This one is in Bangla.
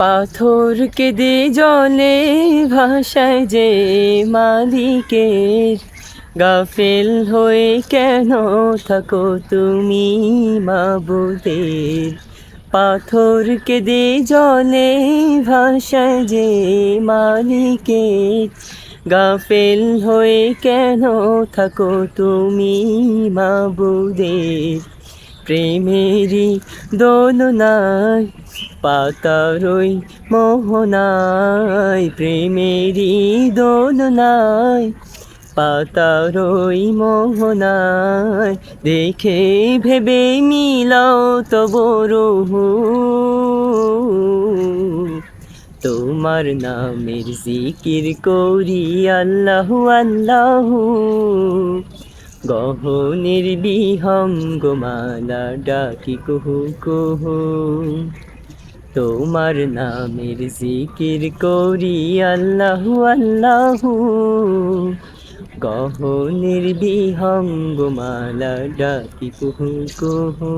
পাথর কেঁদে জলে ভাসায় যে মালিকের, গাফেল হয়ে কেন থাকো তুমি মাবুদের। পাথর কেঁদে জলে ভাসায় যে মালিকের, গাফেল হয়ে কেন থাকো তুমি মাবুদের। প্রেমেরই দোলনায় পাতারই মোহনায়, প্রেমেরই দোলনায় পাতারই মোহনায়, দেখে ভেবে মিলাও তব রহু। তোমার নামের জিকির করি আল্লাহু আল্লাহু, গহনের বিহঙ্গমালা ডাকি কুহু কুহু। তোমার নামের জিকির করি আল্লাহু আল্লাহু, গহনের বিহঙ্গমালা ডাকি কুহু কুহু।